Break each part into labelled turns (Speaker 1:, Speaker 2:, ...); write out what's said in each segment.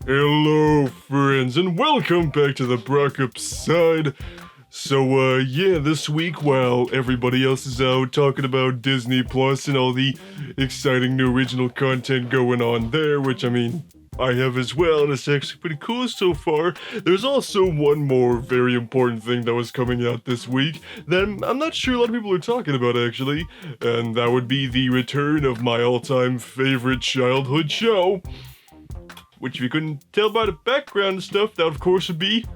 Speaker 1: Hello, friends, and welcome back to the Brockopp side. So, yeah, this week, while everybody else is out talking about Disney Plus and all the exciting new original content going on there, which, I mean, I have as well, and it's actually pretty cool so far. There's also one more very important thing that was coming out this week that I'm not sure a lot of people are talking about, actually, and that would be the return of my all-time favorite childhood show. Which, if you couldn't tell by the background stuff, that of course would be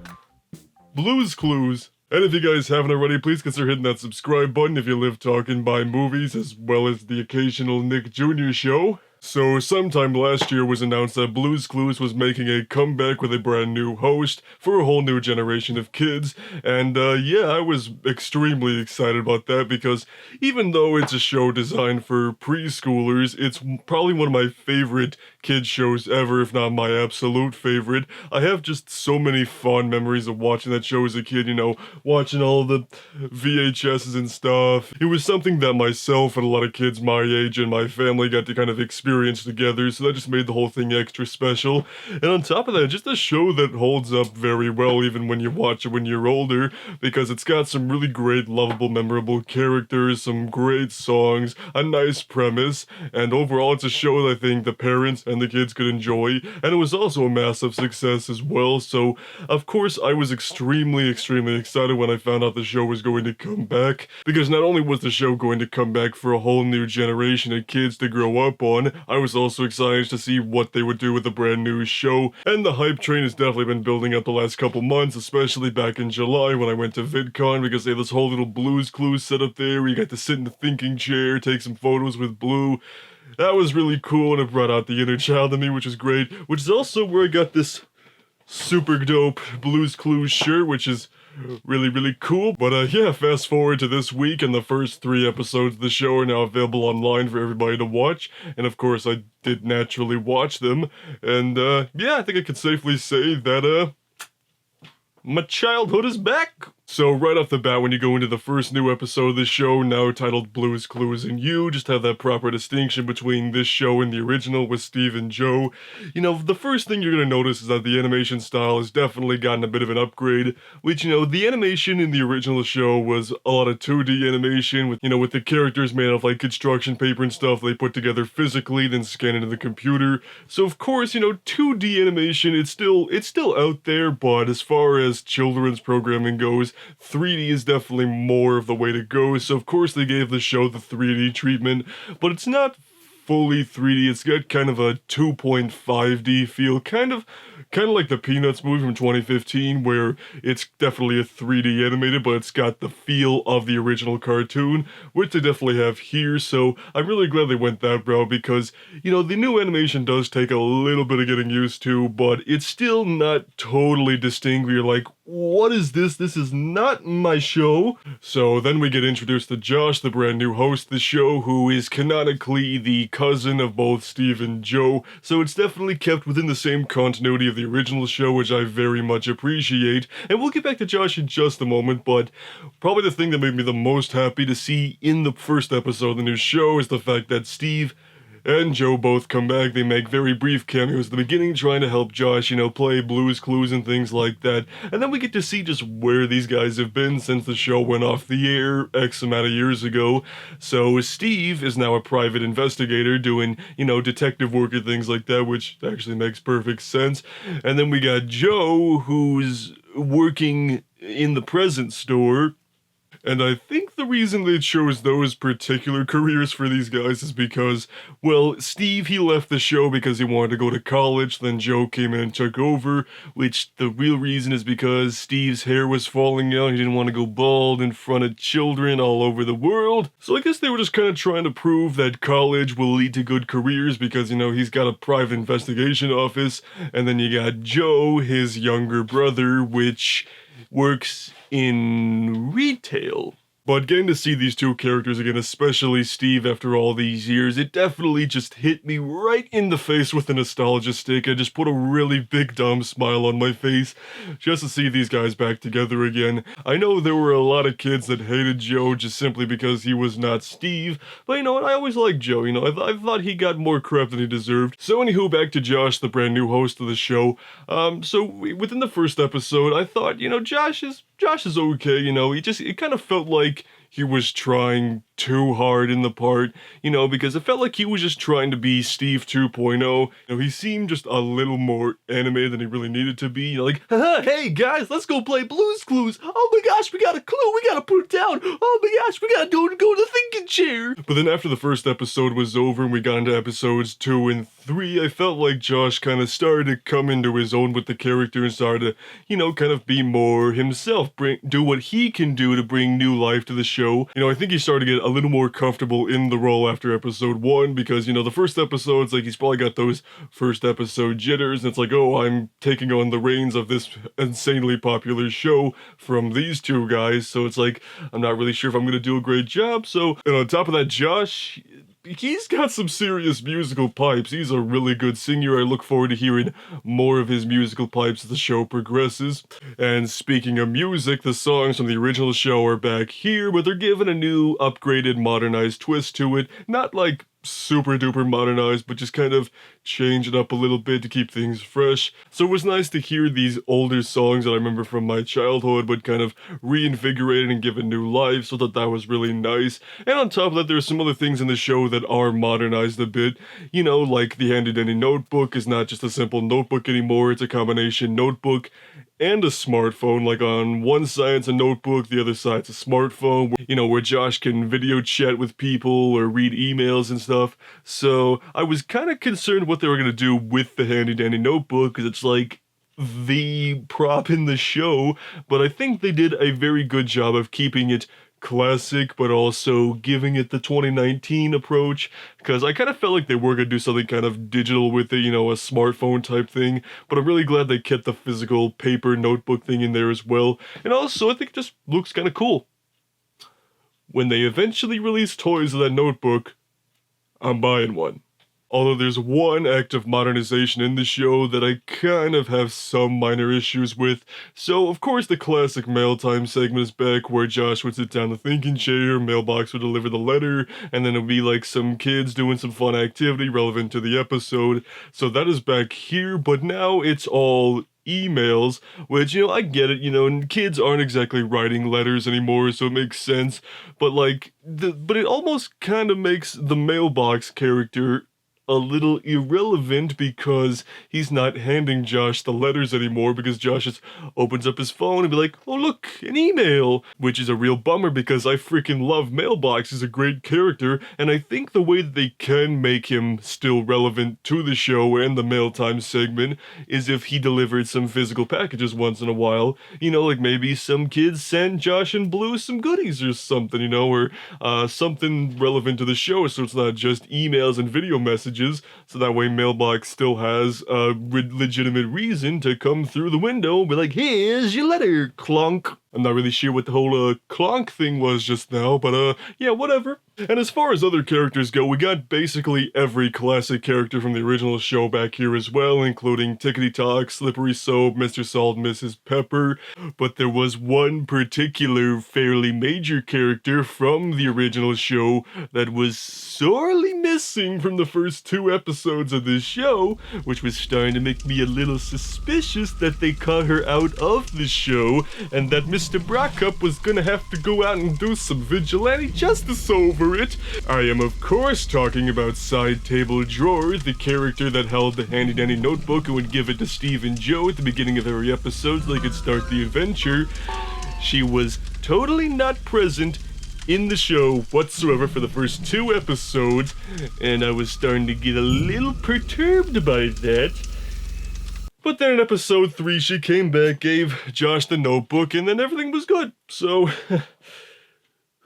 Speaker 1: Blue's Clues. And if you guys haven't already, please consider hitting that subscribe button if you live talking by movies, as well as the occasional Nick Jr. show. So, sometime last year was announced that Blue's Clues was making a comeback with a brand new host for a whole new generation of kids, and yeah, I was extremely excited about that because even though it's a show designed for preschoolers, it's probably one of my favorite kids shows ever, if not my absolute favorite. I have just so many fond memories of watching that show as a kid, watching all the VHSs and stuff. It was something that myself and a lot of kids my age and my family got to kind of experience together, so that just made the whole thing extra special. And on top of that, just a show that holds up very well even when you watch it when you're older, because it's got some really great, lovable, memorable characters, some great songs, a nice premise, and overall it's a show that I think the parents and the kids could enjoy, and it was also a massive success as well. So of course I was extremely excited when I found out the show was going to come back, because not only was the show going to come back for a whole new generation of kids to grow up on, I was also excited to see what they would do with the brand new show, and the hype train has definitely been building up the last couple months, especially back in July when I went to VidCon, because they had this whole little Blue's Clues set up there where you got to sit in the thinking chair, take some photos with Blue. That was really cool, and it brought out the inner child in me, which is great, which is also where I got this super dope Blue's Clues shirt, which is really cool. But yeah, fast forward to this week, and the first 3 episodes of the show are now available online for everybody to watch, and of course I did naturally watch them, and yeah, I think I could safely say that my childhood is back! So right off the bat, when you go into the first new episode of the show, now titled Blue's Clues and You, just have that proper distinction between this show and the original with Steve and Joe. The first thing you're gonna notice is that the animation style has definitely gotten a bit of an upgrade, which, the animation in the original show was a lot of 2D animation with the characters made of like construction paper and stuff they put together physically, then scan into the computer. So of course, 2D animation, it's still out there, but as far as children's programming goes, 3D is definitely more of the way to go, so of course they gave the show the 3D treatment, but it's not fully 3D, it's got kind of a 2.5D feel, kind of like the Peanuts movie from 2015, where it's definitely a 3D animated, but it's got the feel of the original cartoon, which they definitely have here, so I'm really glad they went that route, because, the new animation does take a little bit of getting used to, but it's still not totally distinct, where you're like, what is this? This is not my show. So then we get introduced to Josh, the brand new host of the show, who is canonically the cousin of both Steve and Joe, so it's definitely kept within the same continuity of the original show, which I very much appreciate. And we'll get back to Josh in just a moment, but probably the thing that made me the most happy to see in the first episode of the new show is the fact that Steve and Joe both come back. They make very brief cameos at the beginning, trying to help Josh, play Blue's Clues and things like that. And then we get to see just where these guys have been since the show went off the air X amount of years ago. So Steve is now a private investigator doing, detective work and things like that, which actually makes perfect sense. And then we got Joe, who's working in the present store. And I think the reason they chose those particular careers for these guys is because, well, Steve, he left the show because he wanted to go to college, then Joe came in and took over, which the real reason is because Steve's hair was falling out, he didn't want to go bald in front of children all over the world. So I guess they were just kind of trying to prove that college will lead to good careers because, he's got a private investigation office, and then you got Joe, his younger brother, which works in retail. But getting to see these two characters again, especially Steve after all these years, it definitely just hit me right in the face with a nostalgia stick and just put a really big dumb smile on my face just to see these guys back together again. I know there were a lot of kids that hated Joe just simply because he was not Steve, but you know what, I always liked Joe, you know, I thought he got more crap than he deserved. So anywho, back to Josh, the brand new host of the show. Within the first episode, I thought, you know, Josh is okay, you know, it kind of felt like he was trying too hard in the part, you know, because it felt like he was just trying to be Steve 2.0. You know, he seemed just a little more animated than he really needed to be. You know, like, haha, hey guys, let's go play Blue's Clues. Oh my gosh, we got a clue, we gotta put it down. Oh my gosh, we gotta go to the thinking chair. But then after the first episode was over and we got into episodes 2 and 3, I felt like Josh kind of started to come into his own with the character and started to, you know, kind of be more himself, do what he can do to bring new life to the show. You know, I think he started to get a little more comfortable in the role after episode 1 because, you know, the first episode's like he's probably got those first episode jitters and it's like, oh, I'm taking on the reins of this insanely popular show from these two guys, so it's like, I'm not really sure if I'm gonna do a great job. So, and on top of that, Josh, he's got some serious musical pipes. He's a really good singer. I look forward to hearing more of his musical pipes as the show progresses. And speaking of music, the songs from the original show are back here, but they're given a new, upgraded, modernized twist to it. Not like super duper modernized, but just kind of change it up a little bit to keep things fresh. So it was nice to hear these older songs that I remember from my childhood, but kind of reinvigorated and given new life, so that was really nice. And on top of that, there's some other things in the show that are modernized a bit. You know, like the handy dandy notebook is not just a simple notebook anymore, it's a combination notebook and a smartphone. Like on one side it's a notebook, the other side's a smartphone, you know, where Josh can video chat with people or read emails and stuff. So I was kind of concerned what they were going to do with the handy dandy notebook, because it's like the prop in the show, but I think they did a very good job of keeping it classic, but also giving it the 2019 approach, because I kind of felt like they were going to do something kind of digital with it, you know, a smartphone type thing, but I'm really glad they kept the physical paper notebook thing in there as well, and also I think it just looks kind of cool. When they eventually release toys of that notebook, I'm buying one. Although there's one act of modernization in the show that I kind of have some minor issues with. So, of course, the classic mail time segment is back, where Josh would sit down in the thinking chair, Mailbox would deliver the letter, and then it would be like some kids doing some fun activity relevant to the episode. So that is back here, but now it's all emails, which, you know, I get it, you know, and kids aren't exactly writing letters anymore, so it makes sense, but like, but it almost kind of makes the Mailbox character a little irrelevant, because he's not handing Josh the letters anymore, because Josh just opens up his phone and be like, oh look, an email, which is a real bummer because I freaking love Mailbox. He's a great character, and I think the way that they can make him still relevant to the show and the mail time segment is if he delivered some physical packages once in a while, you know, like maybe some kids send Josh and Blue some goodies or something, you know, or something relevant to the show, so it's not just emails and video messages. So that way Mailbox still has a legitimate reason to come through the window and be like, here's your letter, clunk. I'm not really sure what the whole clonk thing was just now, but yeah, whatever. And as far as other characters go, we got basically every classic character from the original show back here as well, including Tickety Tock, Slippery Soap, Mr. Salt, Mrs. Pepper. But there was one particular fairly major character from the original show that was sorely missing from the first 2 episodes of this show, which was starting to make me a little suspicious that they cut her out of the show, and that Mr. Brockopp was gonna have to go out and do some vigilante justice over it. I am of course talking about Side Table Drawer, the character that held the handy dandy notebook and would give it to Steve and Joe at the beginning of every episode so they could start the adventure. She was totally not present in the show whatsoever for the first 2 episodes, and I was starting to get a little perturbed by that. But then in episode 3, she came back, gave Josh the notebook, and then everything was good. So,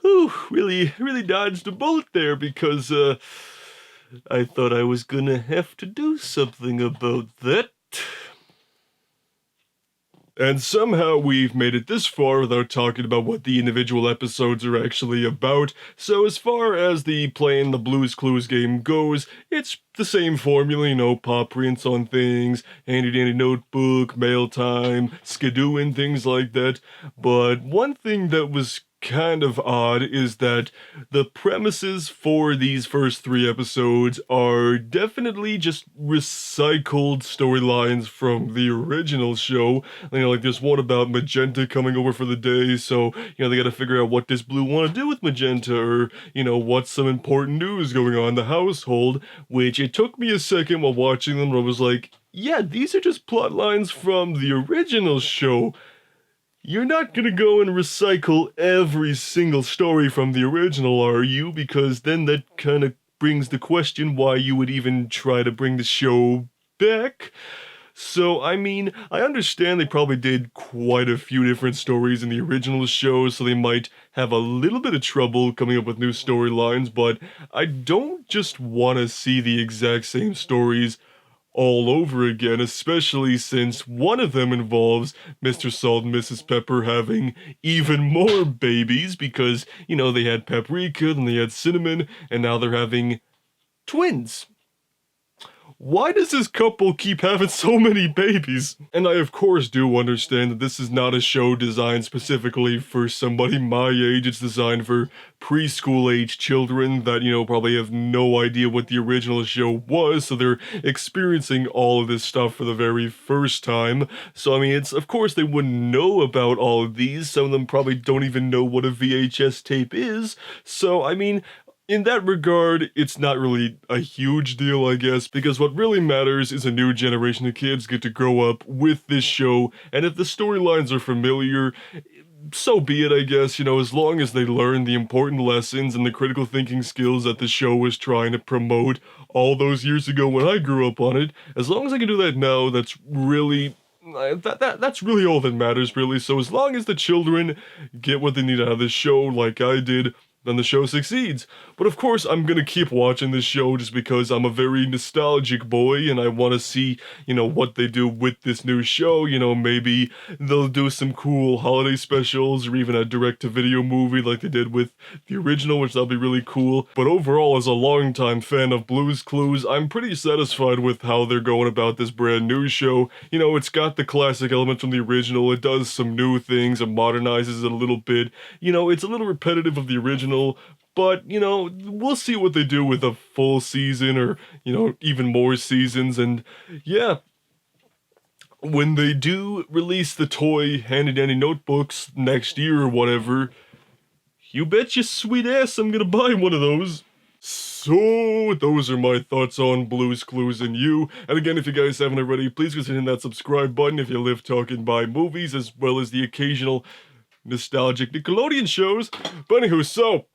Speaker 1: whew, really dodged a bullet there, because I thought I was gonna have to do something about that. And somehow we've made it this far without talking about what the individual episodes are actually about. So as far as the playing the Blue's Clues game goes, it's the same formula, you know, paw prints on things, handy dandy notebook, mail time, skidoo and things like that. But one thing that was kind of odd is that the premises for these first 3 episodes are definitely just recycled storylines from the original show. You know, like there's one about Magenta coming over for the day, so, you know, they gotta figure out what does Blue want to do with Magenta, or, you know, what's some important news going on in the household, which it took me a second while watching them where I was like, yeah, these are just plot lines from the original show. You're not gonna go and recycle every single story from the original, are you? Because then that kind of brings the question why you would even try to bring the show back. So, I mean, I understand they probably did quite a few different stories in the original show, so they might have a little bit of trouble coming up with new storylines, but I don't just want to see the exact same stories all over again, especially since one of them involves Mr. Salt and Mrs. Pepper having even more babies because, you know, they had Paprika, then they had Cinnamon, and now they're having twins. Why does this couple keep having so many babies? And I of course do understand that this is not a show designed specifically for somebody my age. It's designed for preschool age children that, you know, probably have no idea what the original show was, so they're experiencing all of this stuff for the very first time. So I mean, it's, of course they wouldn't know about all of these. Some of them probably don't even know what a VHS tape is. So I mean, in that regard, it's not really a huge deal, I guess, because what really matters is a new generation of kids get to grow up with this show, and if the storylines are familiar, so be it, I guess, you know, as long as they learn the important lessons and the critical thinking skills that the show was trying to promote all those years ago when I grew up on it, as long as I can do that now, that's really that's really all that matters, really. So as long as the children get what they need out of this show, like I did, then the show succeeds. But of course, I'm gonna keep watching this show just because I'm a very nostalgic boy and I want to see, you know, what they do with this new show. You know, maybe they'll do some cool holiday specials or even a direct-to-video movie like they did with the original, which that'll be really cool. But overall, as a longtime fan of Blue's Clues, I'm pretty satisfied with how they're going about this brand new show. You know, it's got the classic elements from the original, it does some new things, it modernizes it a little bit. You know, it's a little repetitive of the original, but, you know, we'll see what they do with a full season or, you know, even more seasons. And yeah, when they do release the toy handy dandy notebooks next year or whatever, you bet your sweet ass I'm gonna buy one of those. So, those are my thoughts on Blue's Clues and you. And again, if you guys haven't already, please consider hitting that subscribe button if you live talking by movies, as well as the occasional nostalgic Nickelodeon shows. But anywho, so,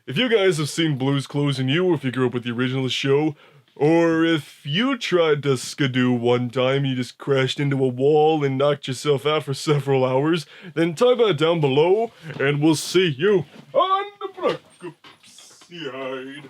Speaker 1: if you guys have seen Blue's Clues and you, or if you grew up with the original show, or if you tried to skidoo one time, you just crashed into a wall and knocked yourself out for several hours, then type that down below, and we'll see you on the Brockopp side.